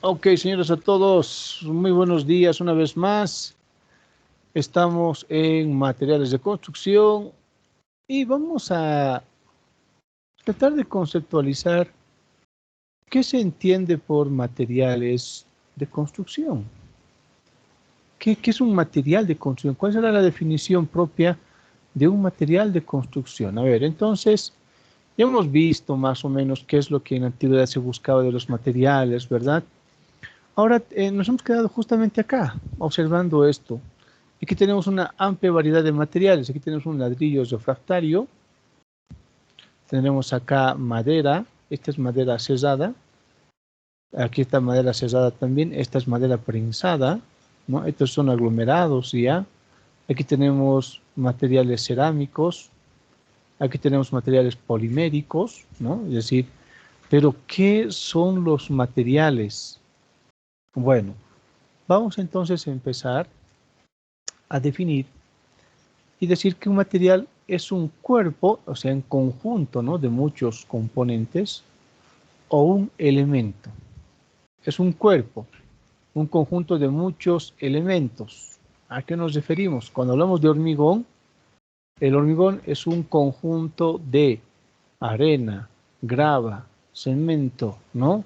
Ok, señores, a todos, muy buenos días una vez más. Estamos en materiales de construcción y vamos a tratar de conceptualizar qué se entiende por materiales de construcción. ¿Qué es un material de construcción? ¿Cuál será la definición propia de un material de construcción? A ver, entonces, ya hemos visto más o menos qué es lo que en la antigüedad se buscaba de los materiales, ¿verdad? Ahora nos hemos quedado justamente acá, observando esto. Aquí tenemos una amplia variedad de materiales. Aquí tenemos un ladrillo refractario. Tenemos acá madera. Esta es madera cesada. Aquí está madera cesada también. Esta es madera prensada, ¿no? Estos son aglomerados ya. Aquí tenemos materiales cerámicos. Aquí tenemos materiales poliméricos, ¿no? Es decir, pero ¿qué son los materiales? Bueno, vamos entonces a empezar a definir y decir que un material es un cuerpo, o sea, en conjunto, ¿no?, de muchos componentes, o un elemento. Es un cuerpo, un conjunto de muchos elementos. ¿A qué nos referimos? Cuando hablamos de hormigón, el hormigón es un conjunto de arena, grava, cemento, ¿no?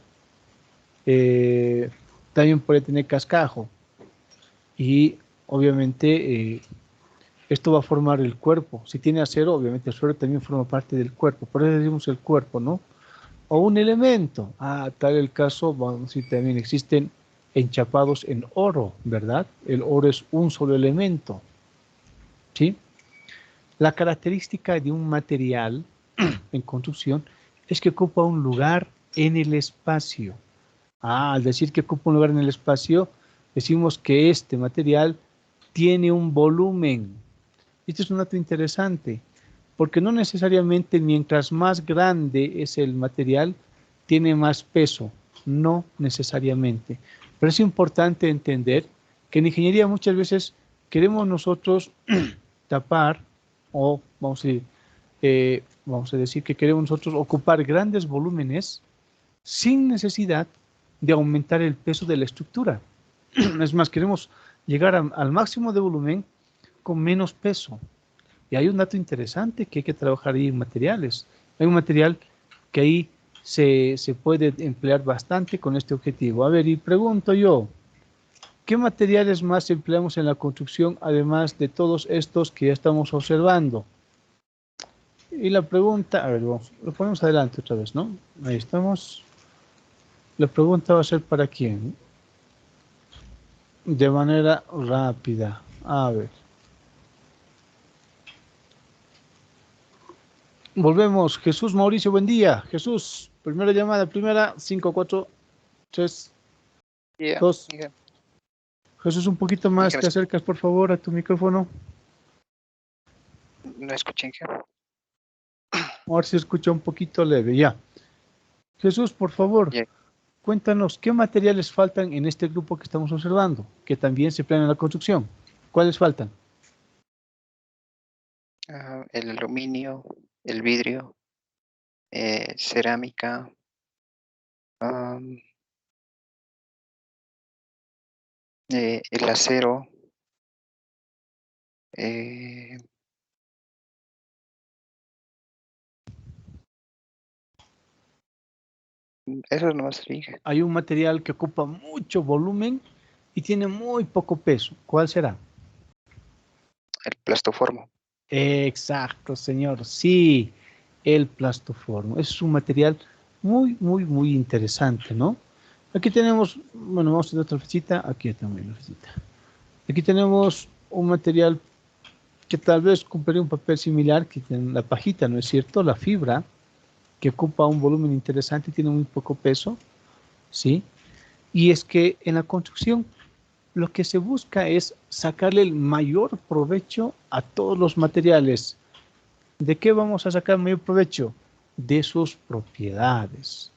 También puede tener cascajo y obviamente esto va a formar el cuerpo. Si tiene acero, obviamente el suelo también forma parte del cuerpo. Por eso decimos el cuerpo, ¿no? O un elemento. Tal el caso, vamos a decir, también existen enchapados en oro, ¿verdad? El oro es un solo elemento, ¿sí? La característica de un material en construcción es que ocupa un lugar en el espacio. Al decir que ocupa un lugar en el espacio, decimos que este material tiene un volumen. Este es un dato interesante, porque no necesariamente mientras más grande es el material, tiene más peso, no necesariamente. Pero es importante entender que en ingeniería muchas veces queremos nosotros tapar o vamos a decir que queremos nosotros ocupar grandes volúmenes sin necesidad de aumentar el peso de la estructura. Es más, queremos llegar al máximo de volumen con menos peso. Y hay un dato interesante que hay que trabajar ahí en materiales. Hay un material que ahí se puede emplear bastante con este objetivo. A ver, y pregunto yo, ¿qué materiales más empleamos en la construcción además de todos estos que ya estamos observando? Y la pregunta, a ver, lo ponemos adelante otra vez, ¿no? Ahí estamos. La pregunta va a ser ¿para quién? De manera rápida. A ver. Volvemos. Jesús Mauricio, buen día. Jesús, primera llamada, primera, 5, 4, 3, Yeah, 2. yeah. Jesús, un poquito más, te acercas por favor a tu micrófono. No escuché. Ahora se escucha un poquito leve, ya. Jesús, por favor, Yeah. cuéntanos, ¿qué materiales faltan en este grupo que estamos observando, que también se emplean en la construcción? ¿Cuáles faltan? El aluminio, el vidrio, cerámica, el acero, eso no se fija. Hay un material que ocupa mucho volumen y tiene muy poco peso. ¿Cuál será? El plastoformo. Exacto, señor. Sí, el plastoformo. Es un material muy interesante, ¿no? Aquí tenemos, bueno, vamos a hacer otra flechita. Aquí también la flechita. Aquí tenemos un material que tal vez cumpliría un papel similar que tiene la pajita, ¿no es cierto? La fibra, que ocupa un volumen interesante y tiene muy poco peso, ¿sí? Y es que en la construcción lo que se busca es sacarle el mayor provecho a todos los materiales. ¿De qué vamos a sacar mayor provecho? De sus propiedades.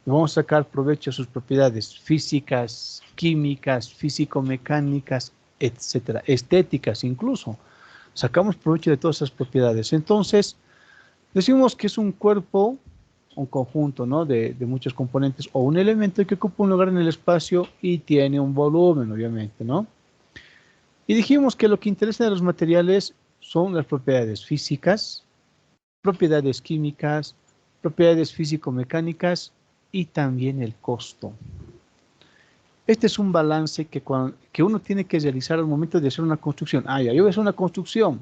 Vamos a sacar provecho de sus propiedades físicas, químicas, físico-mecánicas, etcétera, estéticas incluso. Sacamos provecho de todas esas propiedades. Entonces, decimos que es un cuerpo un conjunto, ¿no? de muchos componentes o un elemento que ocupa un lugar en el espacio y tiene un volumen, obviamente, ¿no? Y dijimos que lo que interesa de los materiales son las propiedades físicas, propiedades químicas, propiedades físico-mecánicas y también el costo. Este es un balance que uno tiene que realizar al momento de hacer una construcción. Ah, ya, yo voy a hacer una construcción.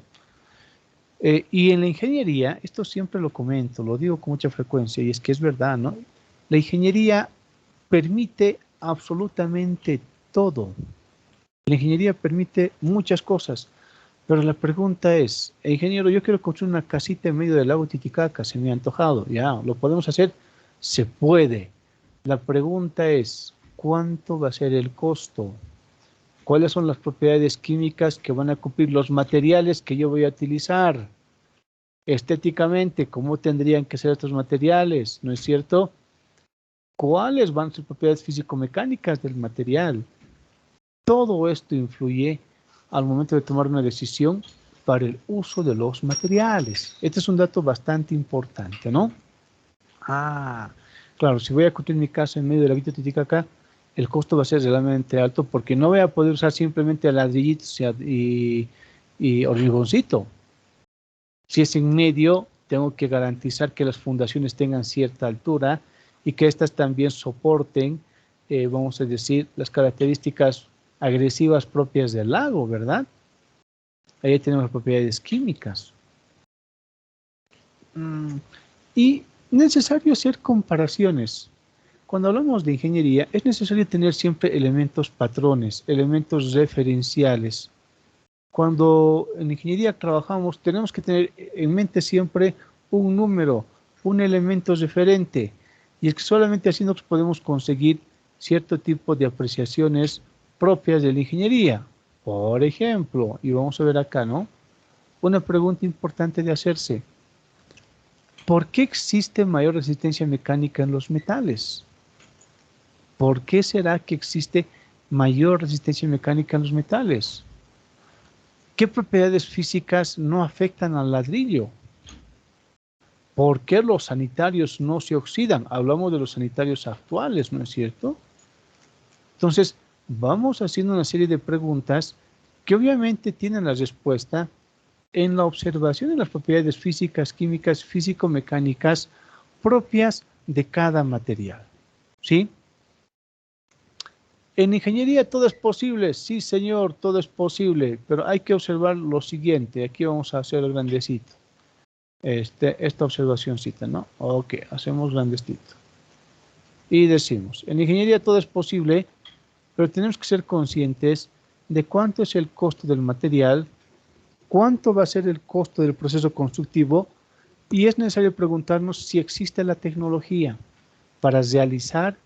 Y en la ingeniería, esto siempre lo comento, lo digo con mucha frecuencia, y es que es verdad, ¿no? La ingeniería permite absolutamente todo. La ingeniería permite muchas cosas, pero la pregunta es, ingeniero, yo quiero construir una casita en medio del lago Titicaca, se me ha antojado, ya, ¿lo podemos hacer? Se puede. La pregunta es, ¿cuánto va a ser el costo? ¿Cuáles son las propiedades químicas que van a cumplir los materiales que yo voy a utilizar? Estéticamente, ¿cómo tendrían que ser estos materiales? ¿No es cierto? ¿Cuáles van a ser propiedades físico-mecánicas del material? Todo esto influye al momento de tomar una decisión para el uso de los materiales. Este es un dato bastante importante, ¿no? Ah, claro, si voy a construir mi casa en medio de la Villa Titicaca, el costo va a ser realmente alto porque no voy a poder usar simplemente ladrillitos y hormigoncito. Si es en medio, tengo que garantizar que las fundaciones tengan cierta altura y que éstas también soporten, vamos a decir, las características agresivas propias del lago, ¿verdad? Ahí tenemos las propiedades químicas. Y necesario hacer comparaciones. Cuando hablamos de ingeniería, es necesario tener siempre elementos patrones, elementos referenciales. Cuando en ingeniería trabajamos, tenemos que tener en mente siempre un número, un elemento referente. Y es que solamente así nos podemos conseguir cierto tipo de apreciaciones propias de la ingeniería. Por ejemplo, y vamos a ver acá, ¿no? Una pregunta importante de hacerse. ¿Por qué existe mayor resistencia mecánica en los metales? ¿Por qué será que existe mayor resistencia mecánica en los metales? ¿Qué propiedades físicas no afectan al ladrillo? ¿Por qué los sanitarios no se oxidan? Hablamos de los sanitarios actuales, ¿no es cierto? Entonces, vamos haciendo una serie de preguntas que obviamente tienen la respuesta en la observación de las propiedades físicas, químicas, físico-mecánicas propias de cada material, ¿sí? En ingeniería todo es posible, sí señor, todo es posible, pero hay que observar lo siguiente, aquí vamos a hacer el grandecito, esta observacióncita, ¿no? Ok, hacemos grandecito. Y decimos, en ingeniería todo es posible, pero tenemos que ser conscientes de cuánto es el costo del material, cuánto va a ser el costo del proceso constructivo y es necesario preguntarnos si existe la tecnología para realizar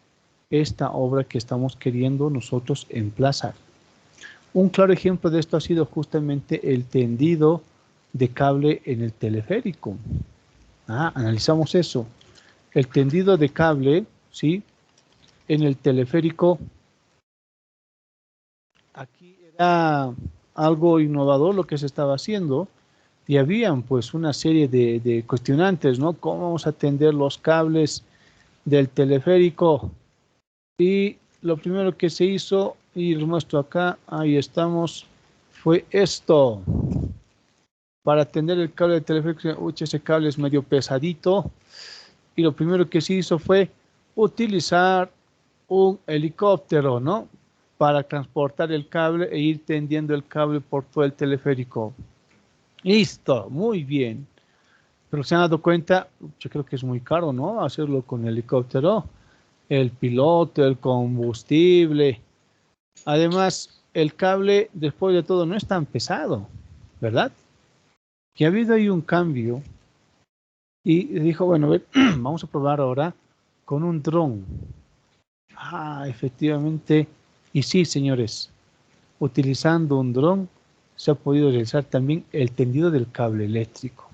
esta obra que estamos queriendo nosotros emplazar. Un claro ejemplo de esto ha sido justamente el tendido de cable en el teleférico. Analizamos eso. El tendido de cable, ¿sí? En el teleférico, aquí era algo innovador lo que se estaba haciendo y habían pues una serie de cuestionantes, ¿no? ¿Cómo vamos a tender los cables del teleférico? Y lo primero que se hizo, y lo muestro acá, ahí estamos, fue esto. Para tender el cable de teleférico, ese cable es medio pesadito. Y lo primero que se hizo fue utilizar un helicóptero, ¿no? Para transportar el cable e ir tendiendo el cable por todo el teleférico. Listo, muy bien. Pero se han dado cuenta, yo creo que es muy caro, ¿no? Hacerlo con helicóptero. El piloto, el combustible. Además, el cable, después de todo, no es tan pesado, ¿verdad? Que ha habido ahí un cambio y dijo, bueno, vamos a probar ahora con un dron. Efectivamente, y sí, señores, utilizando un dron se ha podido realizar también el tendido del cable eléctrico.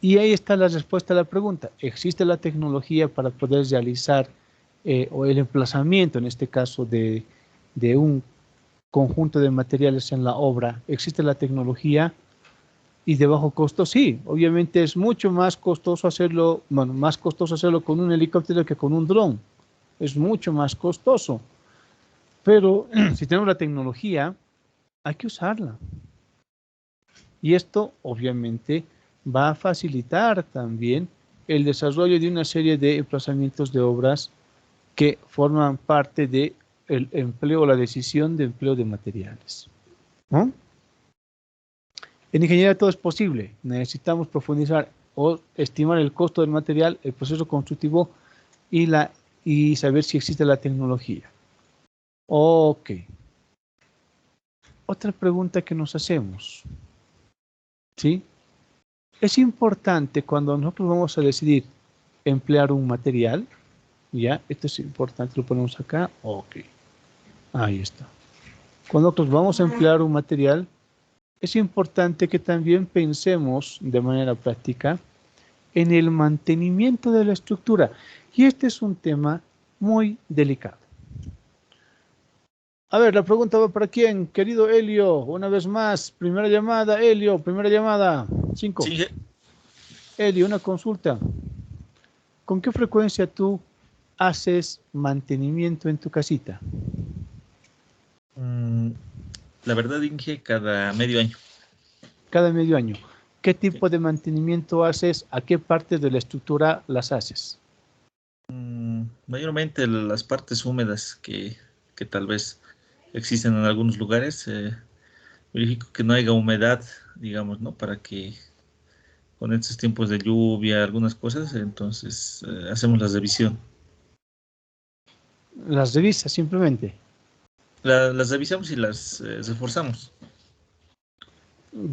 Y ahí está la respuesta a la pregunta. ¿Existe la tecnología para poder realizar o el emplazamiento, en este caso, de un conjunto de materiales en la obra? ¿Existe la tecnología? Y de bajo costo, sí. Obviamente es mucho más costoso hacerlo, bueno, más costoso hacerlo con un helicóptero que con un dron. Es mucho más costoso. Pero si tenemos la tecnología, hay que usarla. Y esto, obviamente, va a facilitar también el desarrollo de una serie de emplazamientos de obras que forman parte del empleo, la decisión de empleo de materiales, ¿no? En ingeniería todo es posible. Necesitamos profundizar o estimar el costo del material, el proceso constructivo y saber si existe la tecnología. Ok. Otra pregunta que nos hacemos, ¿sí? Es importante cuando nosotros vamos a decidir emplear un material, ¿ya? Esto es importante, lo ponemos acá, ok. Ahí está. Cuando nosotros vamos a emplear un material, es importante que también pensemos de manera práctica en el mantenimiento de la estructura. Y este es un tema muy delicado. A ver, la pregunta va para quién, querido Helio, una vez más, primera llamada, Helio, primera llamada, 5. Sí, Helio, una consulta. ¿Con qué frecuencia tú haces mantenimiento en tu casita? la verdad, Inge, cada medio año. Cada medio año. ¿Qué Sí. tipo de mantenimiento haces? ¿A qué partes de la estructura las haces? Mayormente las partes húmedas que tal vez existen en algunos lugares. Verifico que no haya humedad, digamos, ¿no? Para que con estos tiempos de lluvia, algunas cosas, entonces hacemos la revisión. Las revisas simplemente. Las revisamos y las reforzamos.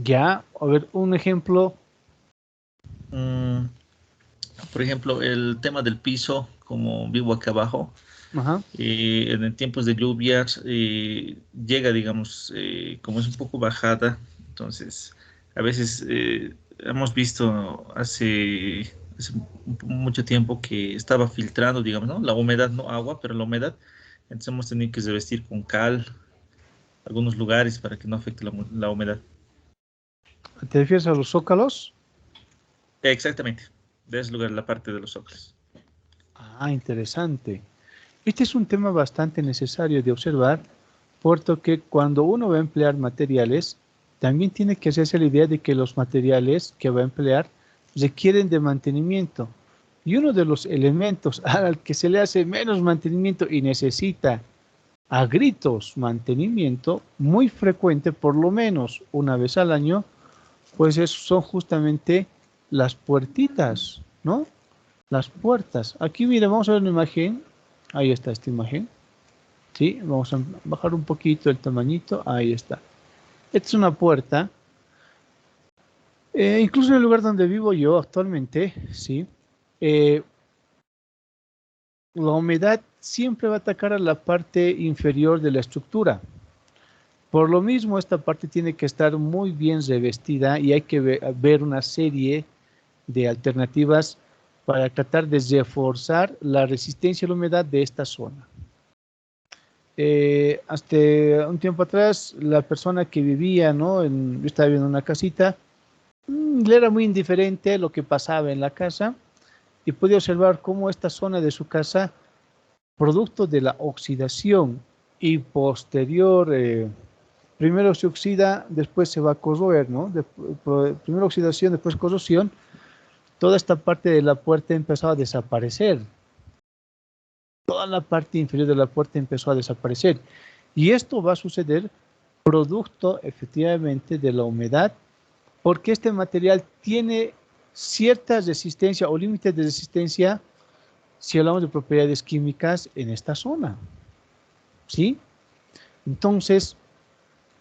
Ya, a ver, un ejemplo. Mm, por ejemplo, el tema del piso, como vivo acá abajo. Ajá. En el tiempos de lluvias llega, digamos, como es un poco bajada, entonces a veces hemos visto hace mucho tiempo que estaba filtrando, digamos, ¿no? La humedad, no agua, pero la humedad, entonces hemos tenido que revestir con cal algunos lugares para que no afecte la humedad. ¿Te refieres a los zócalos? Exactamente, de ese lugar la parte de los ojos. Ah, interesante. Este es un tema bastante necesario de observar, porque cuando uno va a emplear materiales, también tiene que hacerse la idea de que los materiales que va a emplear requieren de mantenimiento. Y uno de los elementos al que se le hace menos mantenimiento y necesita a gritos mantenimiento muy frecuente, por lo menos una vez al año, pues son justamente las puertitas, ¿no? Las puertas. Aquí, mire, vamos a ver una imagen. Ahí está esta imagen. ¿Sí? Vamos a bajar un poquito el tamañito. Ahí está. Esta es una puerta. Incluso en el lugar donde vivo yo actualmente, ¿sí? Eh, la humedad siempre va a atacar a la parte inferior de la estructura. Por lo mismo, esta parte tiene que estar muy bien revestida y hay que ver una serie de alternativas para tratar de reforzar la resistencia a la humedad de esta zona. Hasta un tiempo atrás, la persona que vivía, ¿no? Yo estaba viviendo en una casita, le era muy indiferente lo que pasaba en la casa y pude observar cómo esta zona de su casa, producto de la oxidación y posterior, primero se oxida, después se va a corroer, ¿no? Primero oxidación, después corrosión, toda esta parte de la puerta empezó a desaparecer. Toda la parte inferior de la puerta empezó a desaparecer. Y esto va a suceder producto efectivamente de la humedad, porque este material tiene cierta resistencia o límites de resistencia si hablamos de propiedades químicas en esta zona. ¿Sí? Entonces,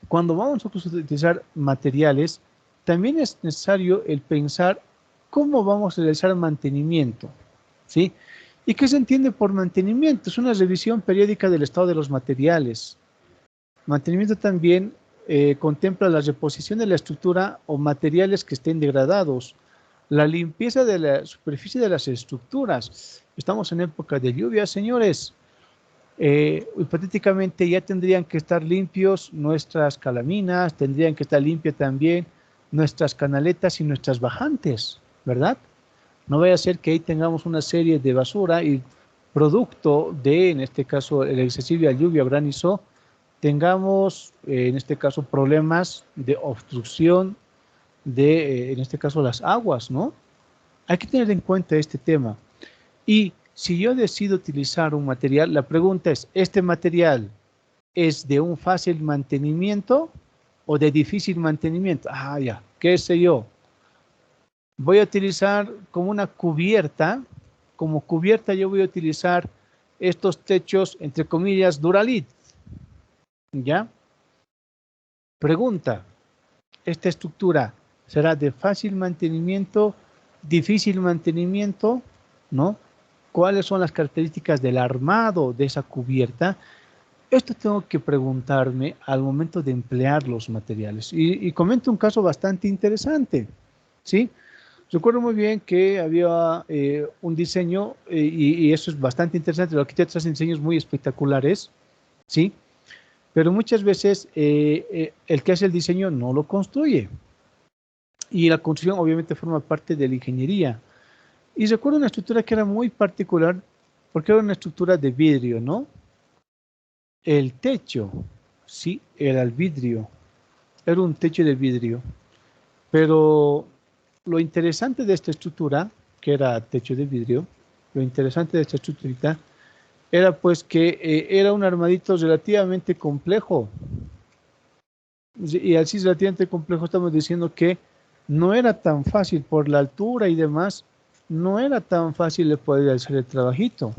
cuando vamos a utilizar materiales, también es necesario el pensar cómo vamos a realizar mantenimiento. ¿Sí? ¿Y qué se entiende por mantenimiento? Es una revisión periódica del estado de los materiales. Mantenimiento también contempla la reposición de la estructura o materiales que estén degradados, la limpieza de la superficie de las estructuras. Estamos en época de lluvia, señores. Hipotéticamente ya tendrían que estar limpios nuestras calaminas, tendrían que estar limpias también nuestras canaletas y nuestras bajantes, ¿verdad? No vaya a ser que ahí tengamos una serie de basura y producto de, en este caso, la excesiva lluvia o granizo, tengamos, en este caso, problemas de obstrucción de, en este caso, las aguas, ¿no? Hay que tener en cuenta este tema. Y si yo decido utilizar un material, la pregunta es, ¿este material es de un fácil mantenimiento o de difícil mantenimiento? Ah, ya, qué sé yo. Voy a utilizar como una cubierta, como cubierta yo voy a utilizar estos techos, entre comillas, Duralit, ¿ya? Pregunta, ¿esta estructura será de fácil mantenimiento, difícil mantenimiento, ¿no? ¿Cuáles son las características del armado de esa cubierta? Esto tengo que preguntarme al momento de emplear los materiales. Y comento un caso bastante interesante, ¿sí? Recuerdo muy bien que había un diseño, y eso es bastante interesante, los arquitectos hacen diseños muy espectaculares, ¿sí? Pero muchas veces el que hace el diseño no lo construye. Y la construcción obviamente forma parte de la ingeniería. Y recuerdo una estructura que era muy particular, porque era una estructura de vidrio, ¿no? El techo, sí, era el vidrio. Era un techo de vidrio. Pero lo interesante de esta estructura, que era techo de vidrio, lo interesante de esta estructurita, era pues que era un armadito relativamente complejo. Y así relativamente complejo estamos diciendo que no era tan fácil por la altura y demás, no era tan fácil de poder hacer el trabajito.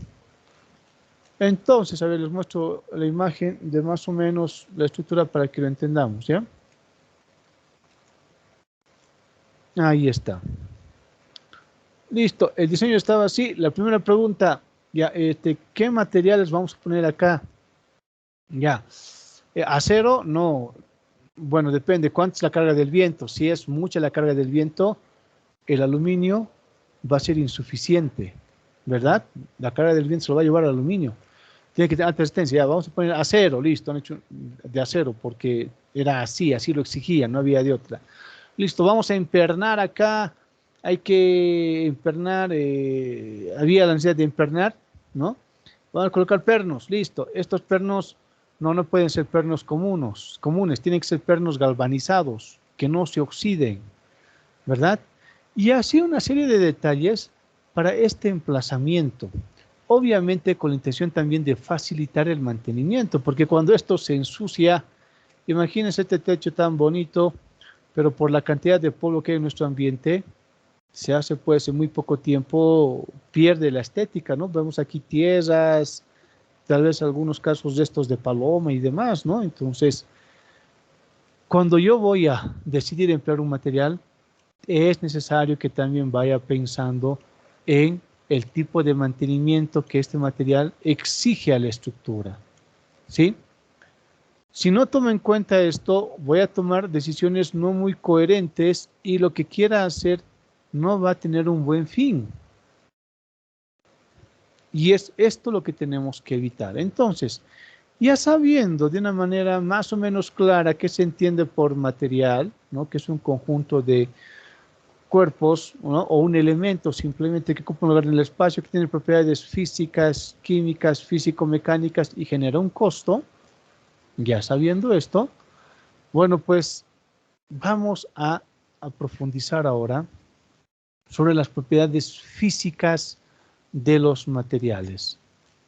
Entonces, a ver, les muestro la imagen de más o menos la estructura para que lo entendamos, ¿ya? Ahí está. Listo, el diseño estaba así. La primera pregunta, ya, ¿qué materiales vamos a poner acá? Ya, acero, no. Bueno, depende, ¿cuánto es la carga del viento? Si es mucha la carga del viento, el aluminio va a ser insuficiente, ¿verdad? La carga del viento se lo va a llevar al aluminio. Tiene que tener alta resistencia. Ya, vamos a poner acero, listo, han hecho de acero porque era así, así lo exigía, no había de otra. Listo, vamos a empernar acá. Hay que empernar, había la necesidad de empernar, ¿no? Vamos a colocar pernos, listo. Estos pernos no pueden ser pernos comunes, tienen que ser pernos galvanizados, que no se oxiden, ¿verdad? Y así una serie de detalles para este emplazamiento. Obviamente con la intención también de facilitar el mantenimiento, porque cuando esto se ensucia, imagínense este techo tan bonito, pero por la cantidad de polvo que hay en nuestro ambiente, se hace pues en muy poco tiempo, pierde la estética, ¿no? Vemos aquí tierras, tal vez algunos casos de estos de paloma y demás, ¿no? Entonces, cuando yo voy a decidir emplear un material, es necesario que también vaya pensando en el tipo de mantenimiento que este material exige a la estructura, ¿sí? Si no tomo en cuenta esto, voy a tomar decisiones no muy coherentes y lo que quiera hacer no va a tener un buen fin. Y es esto lo que tenemos que evitar. Entonces, ya sabiendo de una manera más o menos clara qué se entiende por material, ¿no? Que es un conjunto de cuerpos, ¿no? O un elemento simplemente que ocupa un lugar en el espacio, que tiene propiedades físicas, químicas, físico-mecánicas y genera un costo. Ya sabiendo esto, bueno, pues vamos a profundizar ahora sobre las propiedades físicas de los materiales.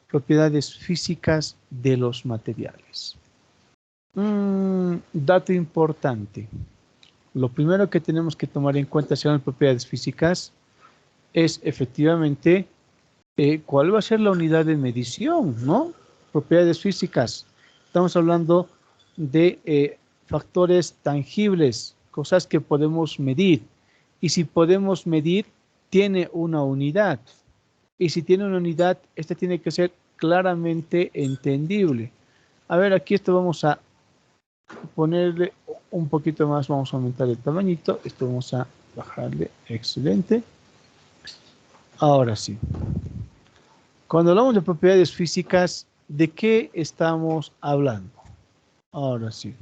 Propiedades físicas de los materiales. Dato importante. Lo primero que tenemos que tomar en cuenta si son propiedades físicas es efectivamente cuál va a ser la unidad de medición, ¿no? Propiedades físicas. Estamos hablando de factores tangibles, cosas que podemos medir. Y si podemos medir, tiene una unidad. Y si tiene una unidad, esta tiene que ser claramente entendible. A ver, aquí esto vamos a ponerle un poquito más, vamos a aumentar el tamañito. Esto vamos a bajarle, excelente. Ahora sí. Cuando hablamos de propiedades físicas, ¿de qué estamos hablando? Ahora sí.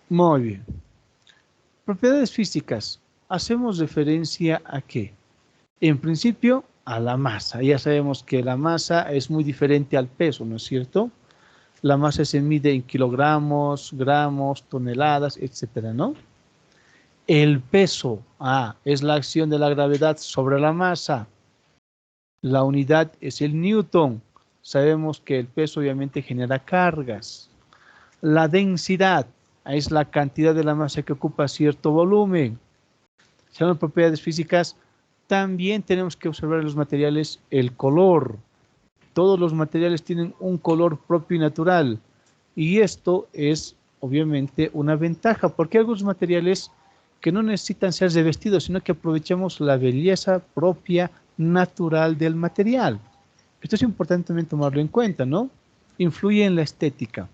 Muy bien. Propiedades físicas. Hacemos referencia a qué? En principio, a la masa. Ya sabemos que la masa es muy diferente al peso, ¿no es cierto? La masa se mide en kilogramos, gramos, toneladas, etcétera, ¿no? El peso, es la acción de la gravedad sobre la masa. La unidad es el newton. Sabemos que el peso obviamente genera cargas. La densidad es la cantidad de la masa que ocupa cierto volumen. Según las propiedades físicas, también tenemos que observar en los materiales el color. Todos los materiales tienen un color propio y natural. Y esto es obviamente una ventaja, porque hay algunos materiales que no necesitan ser revestidos, sino que aprovechamos la belleza propia, natural del material. Esto es importante también tomarlo en cuenta, ¿no? Influye en la estética.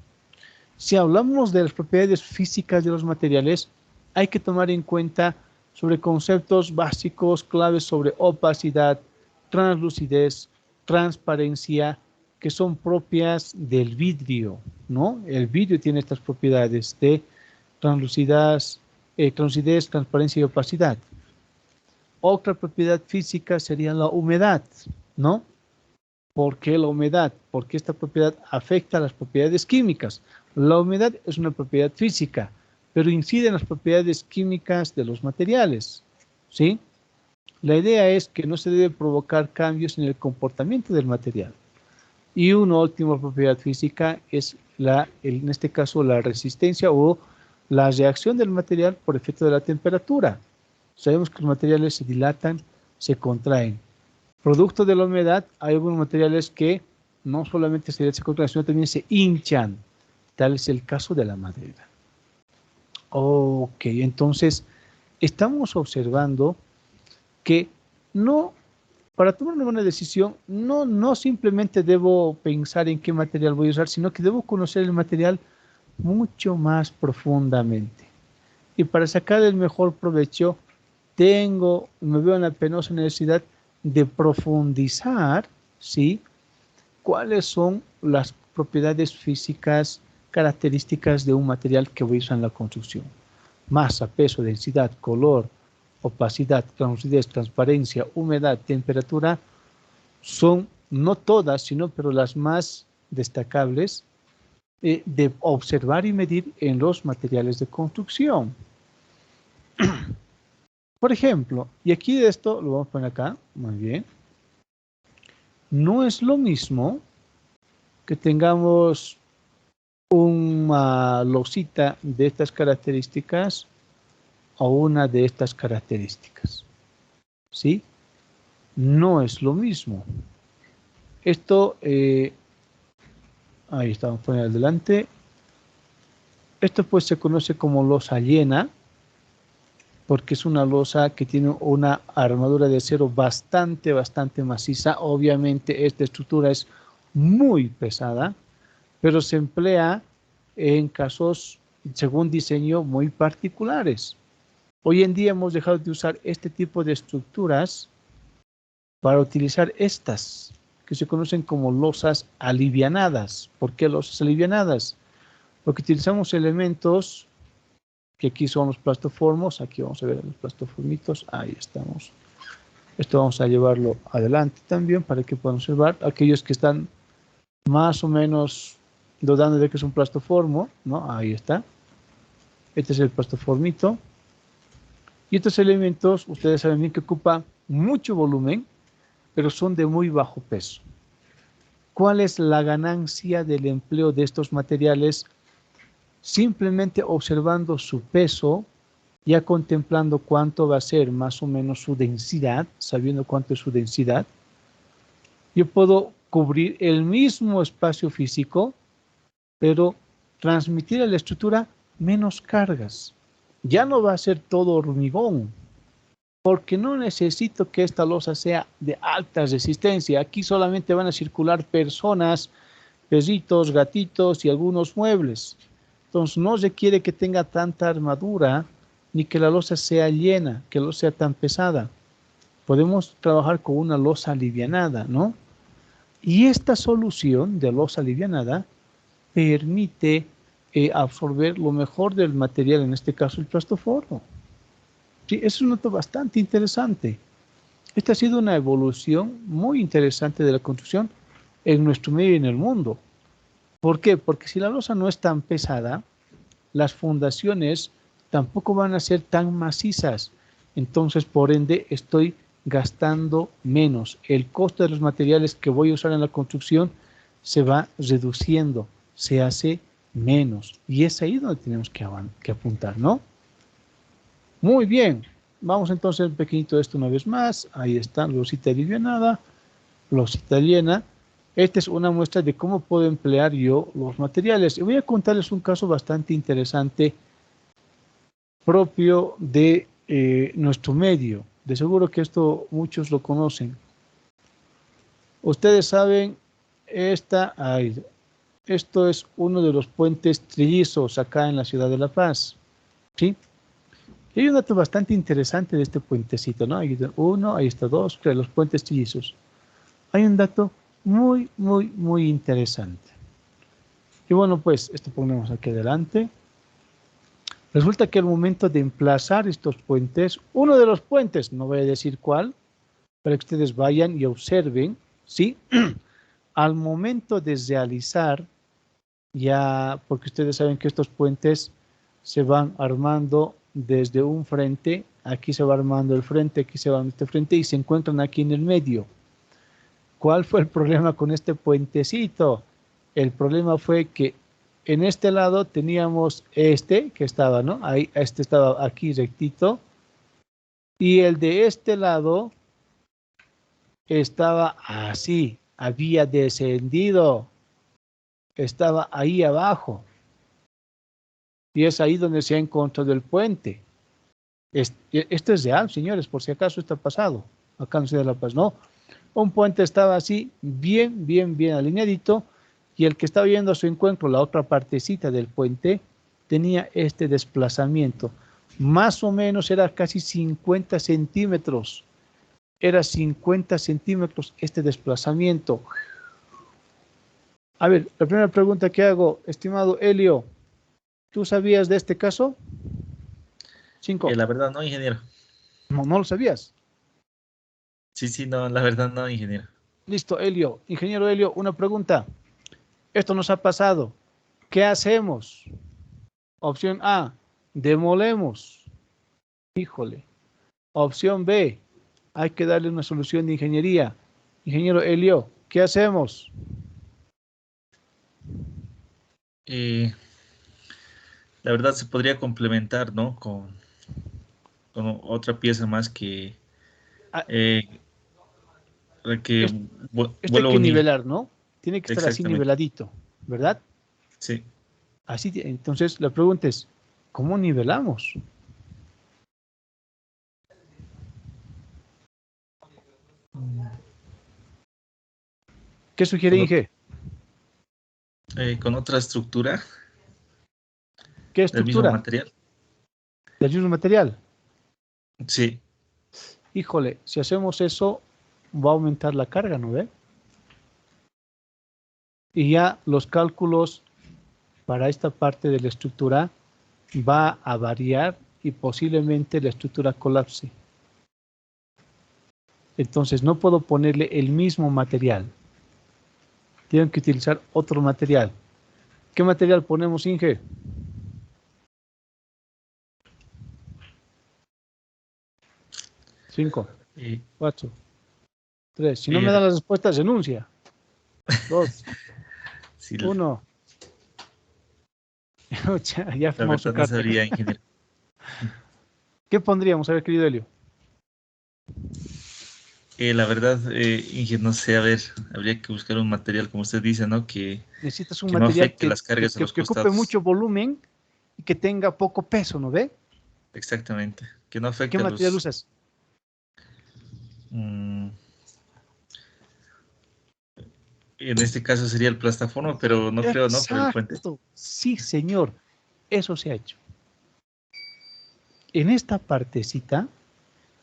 Si hablamos de las propiedades físicas de los materiales, hay que tomar en cuenta sobre conceptos básicos, claves sobre opacidad, translucidez, transparencia, que son propias del vidrio, ¿no? El vidrio tiene estas propiedades de translucidez, transparencia y opacidad. Otra propiedad física sería la humedad, ¿no? ¿Por qué la humedad? Porque esta propiedad afecta a las propiedades químicas. La humedad es una propiedad física, pero incide en las propiedades químicas de los materiales, ¿sí? La idea es que no se debe provocar cambios en el comportamiento del material. Y una última propiedad física es, en este caso, la resistencia o la reacción del material por efecto de la temperatura. Sabemos que los materiales se dilatan, se contraen. Producto de la humedad, hay algunos materiales que no solamente se contraen, sino también se hinchan. Tal es el caso de la madera. Ok, entonces estamos observando que no, para tomar una buena decisión, no simplemente debo pensar en qué material voy a usar, sino que debo conocer el material mucho más profundamente. Y para sacar el mejor provecho, me veo en la penosa necesidad de profundizar, ¿sí? ¿Cuáles son las propiedades físicas, características de un material que voy a usar en la construcción? Masa, peso, densidad, color, opacidad, translucidez, transparencia, humedad, temperatura, son no todas, pero las más destacables de observar y medir en los materiales de construcción. Por ejemplo, y aquí de esto lo vamos a poner acá, muy bien. No es lo mismo que tengamos una losita de estas características o una de estas características, ¿sí? No es lo mismo. Esto, ahí estamos poniendo adelante. Esto pues se conoce como losa llena, porque es una losa que tiene una armadura de acero bastante maciza. Obviamente esta estructura es muy pesada, pero se emplea en casos, según diseño, muy particulares. Hoy en día hemos dejado de usar este tipo de estructuras para utilizar estas, que se conocen como losas alivianadas. ¿Por qué losas alivianadas? Porque utilizamos elementos que aquí son los plastoformos. Aquí vamos a ver los plastoformitos. Ahí estamos. Esto vamos a llevarlo adelante también para que puedan observar aquellos que están más o menos dudando de que es un plastoformo, ¿no? Ahí está. Este es el plastoformito. Y estos elementos, ustedes saben bien que ocupan mucho volumen, pero son de muy bajo peso. ¿Cuál es la ganancia del empleo de estos materiales? Simplemente observando su peso, ya contemplando cuánto va a ser más o menos su densidad, sabiendo cuánto es su densidad, yo puedo cubrir el mismo espacio físico, pero transmitir a la estructura menos cargas. Ya no va a ser todo hormigón, porque no necesito que esta losa sea de alta resistencia. Aquí solamente van a circular personas, perritos, gatitos y algunos muebles. Entonces no requiere que tenga tanta armadura, ni que la losa sea llena, que la losa sea tan pesada. Podemos trabajar con una losa alivianada, ¿no? Y esta solución de losa alivianada permite absorber lo mejor del material, en este caso el plastoformo. Sí, es un dato bastante interesante. Esta ha sido una evolución muy interesante de la construcción en nuestro medio y en el mundo. ¿Por qué? Porque si la losa no es tan pesada, las fundaciones tampoco van a ser tan macizas. Entonces, por ende, estoy gastando menos. El costo de los materiales que voy a usar en la construcción se va reduciendo, se hace menos. Y es ahí donde tenemos que apuntar, ¿no? Muy bien. Vamos entonces un pequeñito de esto una vez más. Ahí está, losita alivianada, losita llena. Esta es una muestra de cómo puedo emplear yo los materiales. Y voy a contarles un caso bastante interesante propio de nuestro medio. De seguro que esto muchos lo conocen. Ustedes saben, esto es uno de los puentes trillizos acá en la ciudad de La Paz. ¿Sí? Y hay un dato bastante interesante de este puentecito, ¿no? Ahí está uno, ahí está dos, tres, los puentes trillizos. Hay un dato muy, muy, muy interesante. Y bueno, pues esto ponemos aquí adelante. Resulta que al momento de emplazar estos puentes, uno de los puentes, no voy a decir cuál, para que ustedes vayan y observen, ¿sí? Al momento de realizar, ya, porque ustedes saben que estos puentes se van armando desde un frente, aquí se va armando el frente, aquí se va armando este frente y se encuentran aquí en el medio. ¿Cuál fue el problema con este puentecito? El problema fue que en este lado teníamos este que estaba, ¿no? Ahí, este estaba aquí rectito. Y el de este lado estaba así, había descendido. Estaba ahí abajo. Y es ahí donde se ha encontrado el puente. Esto es real, señores, por si acaso está pasado. Acá en Ciudad de La Paz, no. Un puente estaba así, bien, bien, bien alineadito. Y el que estaba yendo a su encuentro, la otra partecita del puente, tenía este desplazamiento. Más o menos era casi 50 centímetros. Era 50 centímetros este desplazamiento. A ver, la primera pregunta que hago, estimado Helio, ¿tú sabías de este caso? 5. La verdad no, ingeniero. No, no lo sabías. Sí, no, la verdad no, ingeniero. Listo, Helio. Ingeniero Helio, una pregunta. Esto nos ha pasado. ¿Qué hacemos? Opción A, demolemos. Híjole. Opción B, hay que darle una solución de ingeniería. Ingeniero Helio, ¿qué hacemos? La verdad se podría complementar, ¿no? Con otra pieza más que, Ah, eh, que esto hay vuelva a que unir. nivelar, ¿no? Tiene que estar así Exactamente. niveladito, ¿verdad? Sí. Así, entonces la pregunta es, ¿cómo nivelamos? ¿Qué sugiere Con, Inge? con otra estructura ¿Qué del mismo estructura? material. ¿Del mismo material? Sí. Híjole, si hacemos eso, va a aumentar la carga, ¿no ve? Y ya los cálculos para esta parte de la estructura va a variar y posiblemente la estructura colapse. Entonces no puedo ponerle el mismo material. Tienen que utilizar otro material. ¿Qué material ponemos, Inge? 5, Eh, 4, 3. Si no me dan eh, las respuestas, renuncia. 2, sí, 1. Ya la firmamos su verdad no carta. sabría, ingeniero. ¿Qué pondríamos? A ver, querido Helio. La verdad, Inge, no sé, a ver, habría que buscar un material, como usted dice, ¿no? Necesitas un Que no material afecte las cargas a los que ocupe costados. mucho volumen y que tenga poco peso, ¿no ve? Exactamente. Que no ¿Qué afecte a material los... usas? mm, en este caso sería el plastaforma, pero no creo, ¿no? Por el puente. Exacto. Sí, señor. Eso se ha hecho. En esta partecita,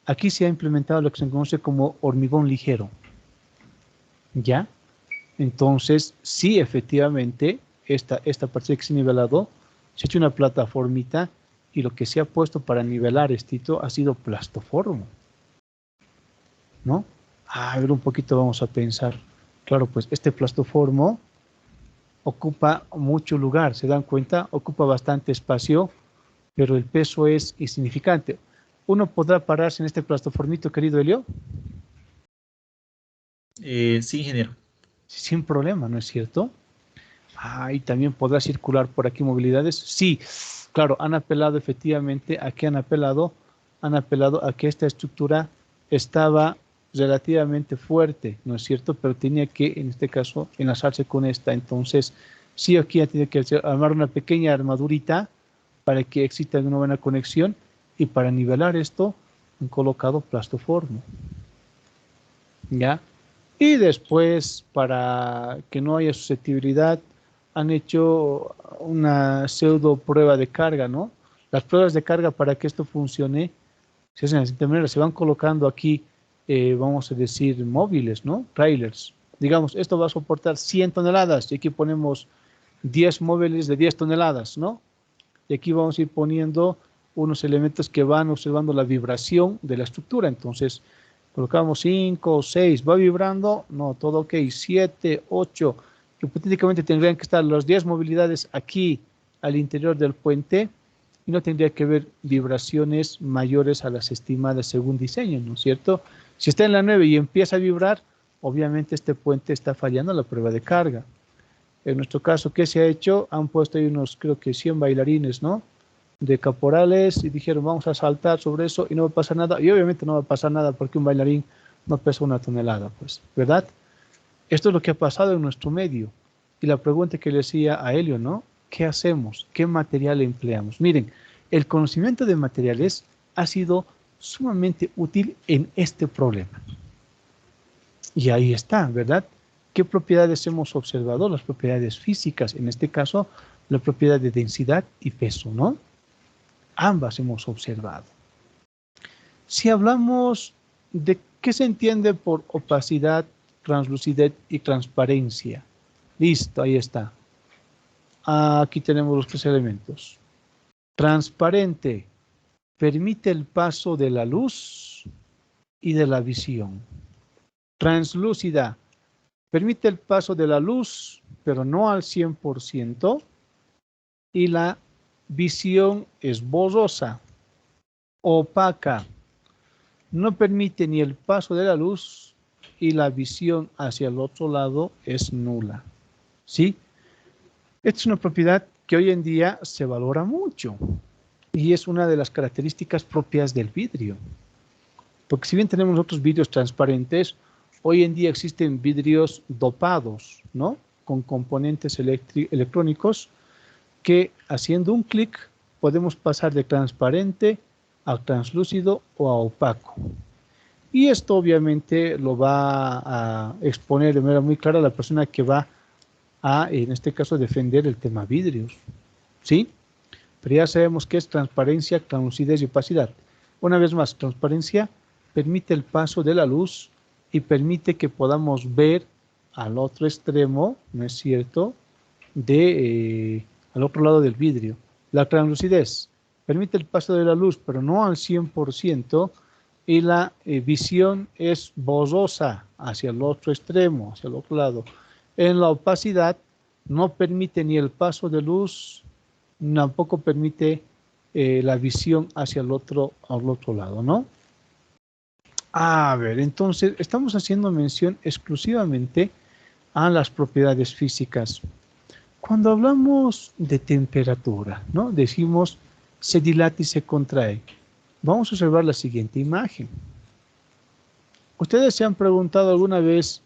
aquí se ha implementado lo que se conoce como hormigón ligero. ¿Ya? Entonces, sí, efectivamente, esta parte que se ha nivelado, se ha hecho una plataformita y lo que se ha puesto para nivelar esto ha sido plastoformo, ¿no? A ver, un poquito vamos a pensar. Claro, pues este plastoformo ocupa mucho lugar, ¿se dan cuenta? Ocupa bastante espacio, pero el peso es insignificante. ¿Uno podrá pararse en este plastoformito, querido Elio? Sí, ingeniero. Sin problema, ¿no es cierto? Y también podrá circular por aquí movilidades. Sí, claro, han apelado efectivamente, ¿a qué han apelado? Han apelado a que esta estructura estaba relativamente fuerte, ¿no es cierto? Pero tenía que, en este caso, enlazarse con esta. Entonces, sí, aquí tiene que armar una pequeña armadurita para que exista una buena conexión, y para nivelar esto han colocado plastoformo, ¿ya? Y después, para que no haya susceptibilidad, han hecho una pseudo prueba de carga, ¿no? Las pruebas de carga, para que esto funcione, se hacen de la siguiente manera: se van colocando aquí, vamos a decir, móviles, ¿no? Trailers. Digamos, esto va a soportar 100 toneladas, y aquí ponemos 10 móviles de 10 toneladas, ¿no? Y aquí vamos a ir poniendo unos elementos que van observando la vibración de la estructura. Entonces, colocamos 5 o 6, ¿va vibrando? No, todo ok. 7, 8, hipotéticamente tendrían que estar las 10 movilidades aquí al interior del puente, y no tendría que haber vibraciones mayores a las estimadas según diseño, ¿no es cierto? Si está en la 9 y empieza a vibrar, obviamente este puente está fallando la prueba de carga. En nuestro caso, ¿qué se ha hecho? Han puesto ahí unos, creo que 100 bailarines, ¿no? De caporales, y dijeron, vamos a saltar sobre eso y no va a pasar nada. Y obviamente no va a pasar nada, porque un bailarín no pesa 1 tonelada, pues, ¿verdad? Esto es lo que ha pasado en nuestro medio. Y la pregunta que le decía a Helio, ¿no? ¿Qué hacemos? ¿Qué material empleamos? Miren, el conocimiento de materiales ha sido sumamente útil en este problema. Y ahí está, ¿verdad? ¿Qué propiedades hemos observado? Las propiedades físicas, en este caso, la propiedad de densidad y peso, ¿no? Ambas hemos observado. Si hablamos de qué se entiende por opacidad, translucidez y transparencia. Listo, ahí está. Aquí tenemos los 3 elementos. Transparente, permite el paso de la luz y de la visión. Translúcida, permite el paso de la luz, pero no al 100%, y la visión es borrosa. Opaca, no permite ni el paso de la luz, y la visión hacia el otro lado es nula. ¿Sí? Esta es una propiedad que hoy en día se valora mucho, y es una de las características propias del vidrio. Porque si bien tenemos otros vidrios transparentes, hoy en día existen vidrios dopados, ¿no? Con componentes electrónicos, que haciendo un clic podemos pasar de transparente a translúcido o a opaco. Y esto obviamente lo va a exponer de manera muy clara a la persona que va a, en este caso, defender el tema vidrios, ¿sí? Pero ya sabemos qué es transparencia, translucidez y opacidad. Una vez más, transparencia permite el paso de la luz y permite que podamos ver al otro extremo, ¿no es cierto?, al otro lado del vidrio. La translucidez permite el paso de la luz, pero no al 100%, y la visión es borrosa hacia el otro extremo, hacia el otro lado. En la opacidad no permite ni el paso de luz, tampoco permite la visión hacia al otro lado, ¿no? A ver, entonces estamos haciendo mención exclusivamente a las propiedades físicas. Cuando hablamos de temperatura, ¿no? Decimos se dilata y se contrae. Vamos a observar la siguiente imagen. ¿Ustedes se han preguntado alguna vez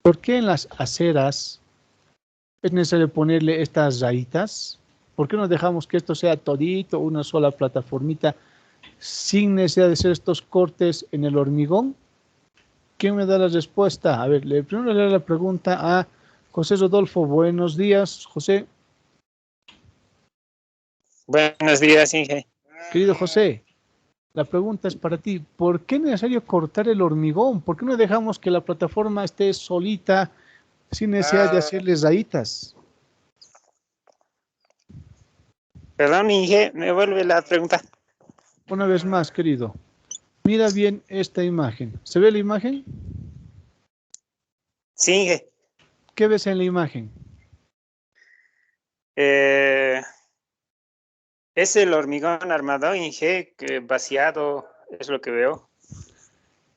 por qué en las aceras es necesario ponerle estas rayitas? ¿Por qué no dejamos que esto sea todito, una sola plataformita, sin necesidad de hacer estos cortes en el hormigón? ¿Quién me da la respuesta? A ver, primero le doy la pregunta a José Rodolfo. Buenos días, José. Buenos días, Inge. Querido José, la pregunta es para ti. ¿Por qué es necesario cortar el hormigón? ¿Por qué no dejamos que la plataforma esté solita, sin necesidad de hacerle rayitas? Perdón, Inge, me vuelve la pregunta. Una vez más, querido. Mira bien esta imagen. ¿Se ve la imagen? Sí, Inge. ¿Qué ves en la imagen? Es el hormigón armado, Inge, que vaciado, es lo que veo.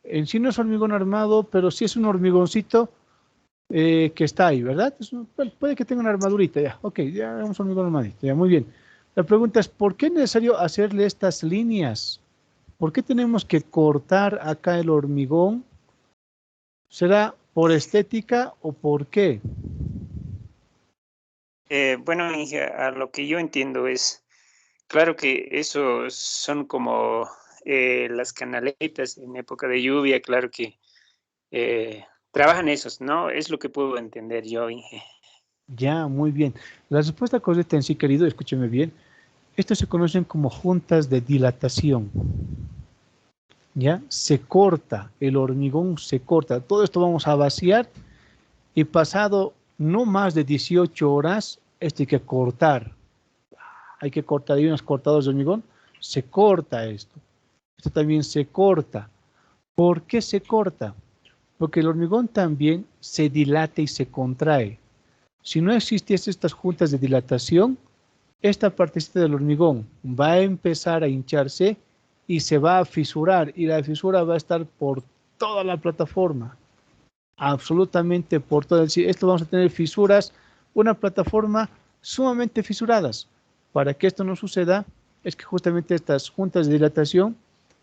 En sí no es hormigón armado, pero sí es un hormigoncito que está ahí, ¿verdad? Puede que tenga una armadurita ya. Ok, ya vemos hormigón armadito, ya muy bien. La pregunta es, ¿por qué es necesario hacerle estas líneas? ¿Por qué tenemos que cortar acá el hormigón? ¿Será por estética o por qué? Bueno, Inge, a lo que yo entiendo es, claro que eso son como las canaletas en época de lluvia, claro que trabajan esos, ¿no? Es lo que puedo entender yo, Inge. Ya, muy bien. La respuesta correcta en sí, querido, escúcheme bien. Estos se conocen como juntas de dilatación. ¿Ya? Se corta, el hormigón se corta. Todo esto vamos a vaciar y pasado no más de 18 horas, esto hay que cortar. Hay que cortar, hay unos cortadores de hormigón, se corta esto. Esto también se corta. ¿Por qué se corta? Porque el hormigón también se dilata y se contrae. Si no existiesen estas juntas de dilatación, esta partecita del hormigón va a empezar a hincharse y se va a fisurar, y la fisura va a estar por toda la plataforma, absolutamente por todo. Esto vamos a tener fisuras, una plataforma sumamente fisuradas. Para que esto no suceda, es que justamente estas juntas de dilatación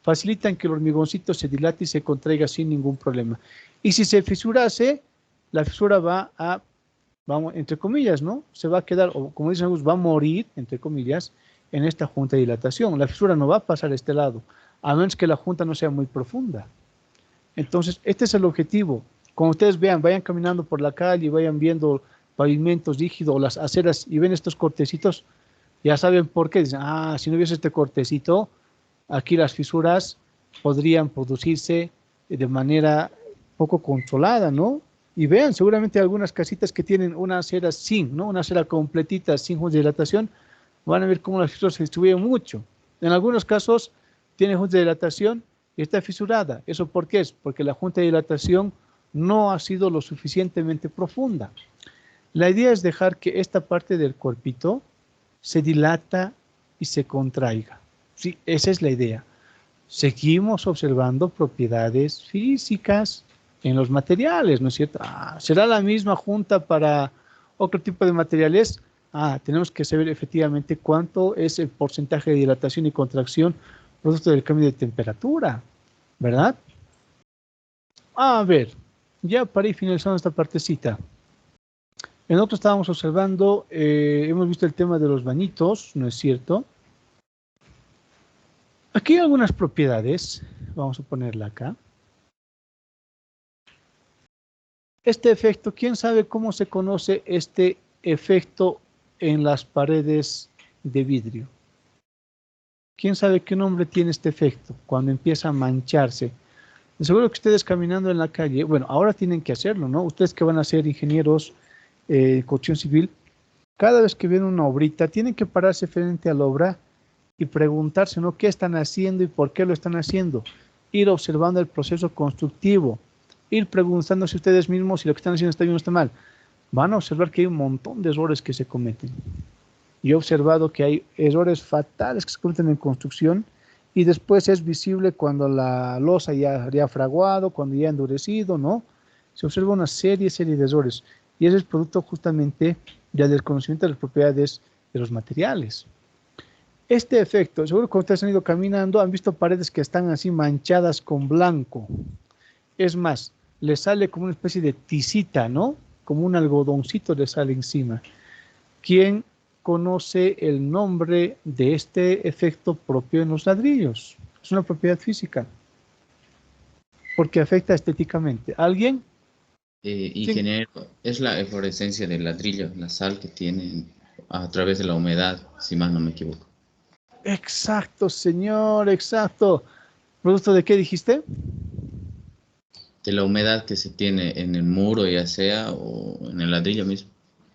facilitan que el hormigoncito se dilate y se contraiga sin ningún problema. Y si se fisurase, la fisura va a, vamos, entre comillas, ¿no? Se va a quedar, o como dicen algunos, va a morir, entre comillas, en esta junta de dilatación. La fisura no va a pasar a este lado, a menos que la junta no sea muy profunda. Entonces, este es el objetivo. Cuando ustedes vean, vayan caminando por la calle y vayan viendo pavimentos rígidos o las aceras y ven estos cortecitos, ya saben por qué. Dicen, si no hubiese este cortecito, aquí las fisuras podrían producirse de manera poco controlada, ¿no? Y vean, seguramente algunas casitas que tienen una acera sin, ¿no? Una acera completita sin junta de dilatación, van a ver cómo las fisuras se distribuyen mucho. En algunos casos tiene junta de dilatación y está fisurada. ¿Eso por qué es? Porque la junta de dilatación no ha sido lo suficientemente profunda. La idea es dejar que esta parte del cuerpito se dilata y se contraiga. Sí, esa es la idea. Seguimos observando propiedades físicas en los materiales, ¿no es cierto? ¿Será la misma junta para otro tipo de materiales? Tenemos que saber efectivamente cuánto es el porcentaje de dilatación y contracción producto del cambio de temperatura, ¿verdad? A ver, ya para ir finalizando esta partecita. En otro estábamos observando, hemos visto el tema de los bañitos, ¿no es cierto? Aquí hay algunas propiedades, vamos a ponerla acá. Este efecto, ¿quién sabe cómo se conoce este efecto en las paredes de vidrio? ¿Quién sabe qué nombre tiene este efecto cuando empieza a mancharse? De seguro que ustedes caminando en la calle, bueno, ahora tienen que hacerlo, ¿no? Ustedes que van a ser ingenieros de construcción civil, cada vez que ven una obrita, tienen que pararse frente a la obra y preguntarse, ¿no? ¿Qué están haciendo y por qué lo están haciendo? Ir observando el proceso constructivo, ir preguntándose ustedes mismos si lo que están haciendo está bien o está mal. Van a observar que hay un montón de errores que se cometen. Yo he observado que hay errores fatales que se cometen en construcción y después es visible cuando la losa ya ha fraguado, cuando ya ha endurecido, ¿no? Se observa una serie de errores y ese es producto justamente ya del conocimiento de las propiedades de los materiales. Este efecto, seguro que cuando ustedes han ido caminando han visto paredes que están así manchadas con blanco. Es más, le sale como una especie de tisita, ¿no? Como un algodoncito le sale encima. ¿Quién conoce el nombre de este efecto propio en los ladrillos? Es una propiedad física. Porque afecta estéticamente. ¿Alguien? Ingeniero, es la eflorescencia del ladrillo, la sal que tiene a través de la humedad, si mal no me equivoco. Exacto, señor, exacto. ¿Producto de qué dijiste? De la humedad que se tiene en el muro, ya sea, o en el ladrillo mismo,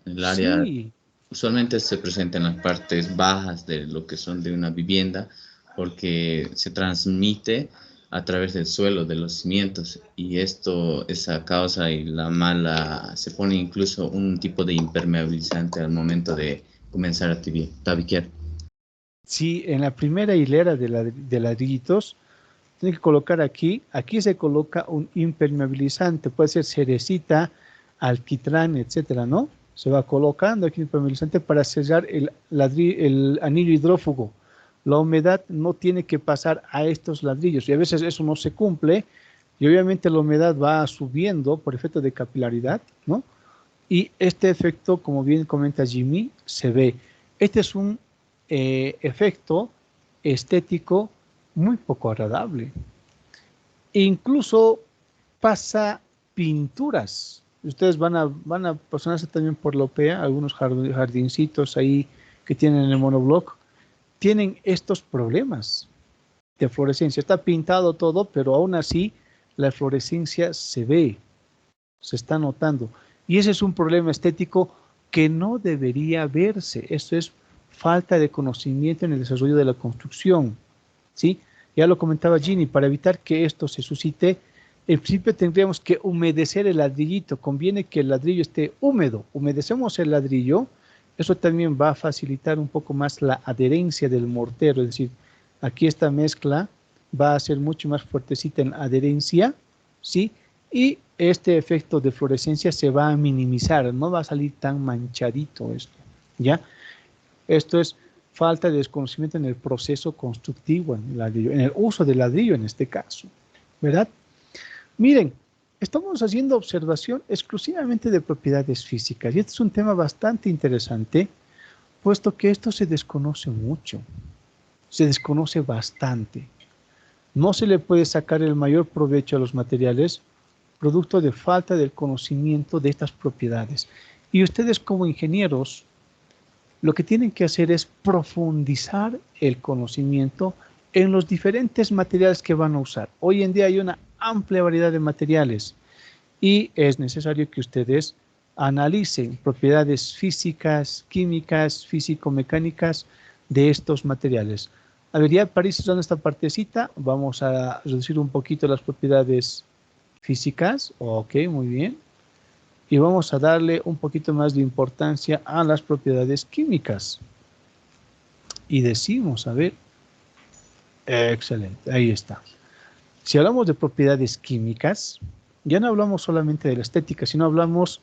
en el área. Sí, usualmente se presenta en las partes bajas de lo que son de una vivienda, porque se transmite a través del suelo, de los cimientos, y esto, esa causa y la mala, se pone incluso un tipo de impermeabilizante al momento de comenzar a tabiquear. Sí, en la primera hilera de ladrillitos, tiene que colocar aquí se coloca un impermeabilizante, puede ser cerecita, alquitrán, etcétera, ¿no? Se va colocando aquí el impermeabilizante para sellar el anillo hidrófugo. La humedad no tiene que pasar a estos ladrillos y a veces eso no se cumple y obviamente la humedad va subiendo por efecto de capilaridad, ¿no? Y este efecto, como bien comenta Jimmy, se ve. Este es un efecto estético muy poco agradable. E incluso pasa pinturas. Ustedes van a pasarse también por la OPEA, algunos jardincitos ahí que tienen el monobloc, tienen estos problemas de fluorescencia. Está pintado todo, pero aún así la fluorescencia se ve, se está notando. Y ese es un problema estético que no debería verse. Esto es falta de conocimiento en el desarrollo de la construcción, ¿sí? Ya lo comentaba Ginny, para evitar que esto se suscite, en principio tendríamos que humedecer el ladrillito. Conviene que el ladrillo esté húmedo. Humedecemos el ladrillo, eso también va a facilitar un poco más la adherencia del mortero, es decir, aquí esta mezcla va a ser mucho más fuertecita en adherencia, ¿sí? Y este efecto de fluorescencia se va a minimizar, no va a salir tan manchadito esto, ¿ya? Esto es falta de desconocimiento en el proceso constructivo, en el ladrillo, en el uso del ladrillo en este caso, ¿verdad? Miren, estamos haciendo observación exclusivamente de propiedades físicas y este es un tema bastante interesante, puesto que esto se desconoce mucho, se desconoce bastante. No se le puede sacar el mayor provecho a los materiales producto de falta del conocimiento de estas propiedades. Y ustedes como ingenieros, lo que tienen que hacer es profundizar el conocimiento en los diferentes materiales que van a usar. Hoy en día hay una amplia variedad de materiales y es necesario que ustedes analicen propiedades físicas, químicas, físico-mecánicas de estos materiales. A ver, ya para ir cerrando esta partecita, vamos a reducir un poquito las propiedades físicas. Ok, muy bien. Y vamos a darle un poquito más de importancia a las propiedades químicas. Y decimos, a ver, excelente, ahí está. Si hablamos de propiedades químicas, ya no hablamos solamente de la estética, sino hablamos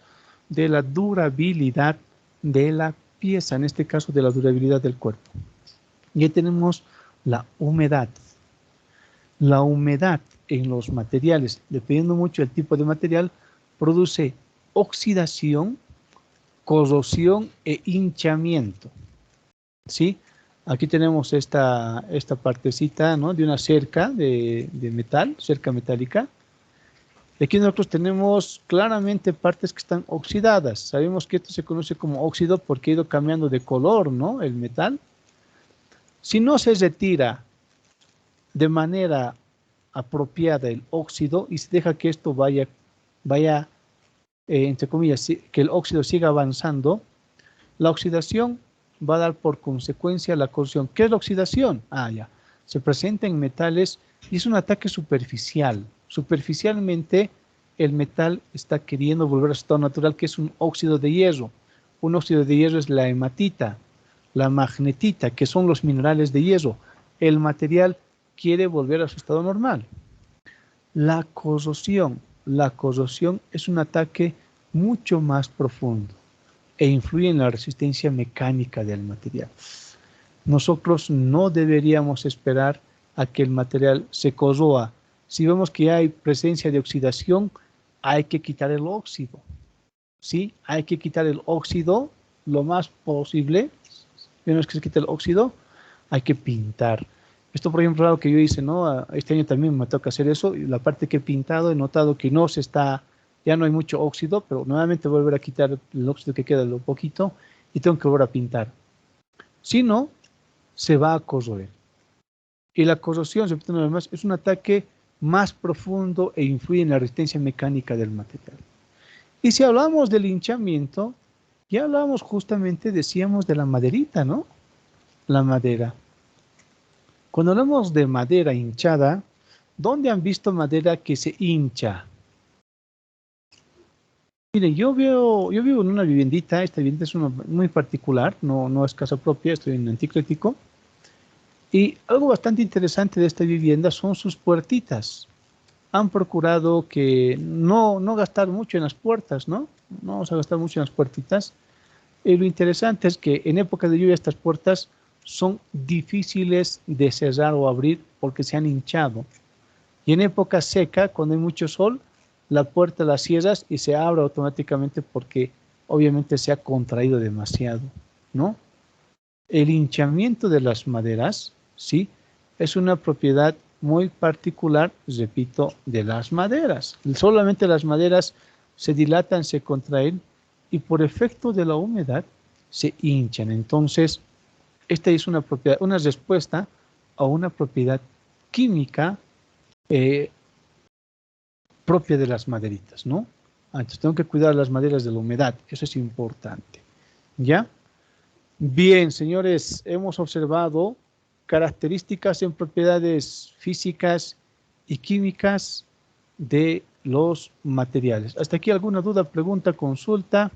de la durabilidad de la pieza, en este caso de la durabilidad del cuerpo. Ya tenemos la humedad. La humedad en los materiales, dependiendo mucho del tipo de material, produce oxidación, corrosión e hinchamiento. ¿Sí? Aquí tenemos esta partecita, ¿no?, de una cerca de metal, cerca metálica. Aquí nosotros tenemos claramente partes que están oxidadas. Sabemos que esto se conoce como óxido porque ha ido cambiando de color, ¿no?, el metal. Si no se retira de manera apropiada el óxido y se deja que esto vaya entre comillas, que el óxido siga avanzando, la oxidación va a dar por consecuencia la corrosión. ¿Qué es la oxidación? Ya. Se presenta en metales y es un ataque superficial. Superficialmente, el metal está queriendo volver a su estado natural, que es un óxido de hierro. Un óxido de hierro es la hematita, la magnetita, que son los minerales de hierro. El material quiere volver a su estado normal. La corrosión es un ataque mucho más profundo e influye en la resistencia mecánica del material. Nosotros no deberíamos esperar a que el material se corroa. Si vemos que hay presencia de oxidación, hay que quitar el óxido. ¿Sí? Hay que quitar el óxido lo más posible. Vemos que se quita el óxido, hay que pintar. Esto, por ejemplo, es algo que yo hice, ¿no? Este año también me toca hacer eso. Y la parte que he pintado, he notado que ya no hay mucho óxido, pero nuevamente voy a volver a quitar el óxido que queda, lo poquito, y tengo que volver a pintar. Si no, se va a corroer. Y la corrosión, repito una vez más, es un ataque más profundo e influye en la resistencia mecánica del material. Y si hablamos del hinchamiento, Ya hablábamos justamente, decíamos de la maderita, ¿no? La madera. Cuando hablamos de madera hinchada, ¿dónde han visto madera que se hincha? Miren, yo vivo en una viviendita, esta vivienda es una muy particular, no es casa propia, estoy en Anticrético. Y algo bastante interesante de esta vivienda son sus puertitas. Han procurado que no gastar mucho en las puertas, ¿no? No vamos a gastar mucho en las puertitas. Lo interesante es que en época de lluvia estas puertas son difíciles de cerrar o abrir porque se han hinchado. Y en época seca, cuando hay mucho sol, la puerta la cierras y se abre automáticamente porque obviamente se ha contraído demasiado, ¿no? El hinchamiento de las maderas, ¿sí? Es una propiedad muy particular, repito, de las maderas. Solamente las maderas se dilatan, se contraen y por efecto de la humedad se hinchan. Entonces, esta es una propiedad, una respuesta a una propiedad química propia de las maderitas, ¿no? Entonces tengo que cuidar las maderas de la humedad, eso es importante, ¿ya? Bien, señores, hemos observado características en propiedades físicas y químicas de los materiales. ¿Hasta aquí alguna duda, pregunta, consulta?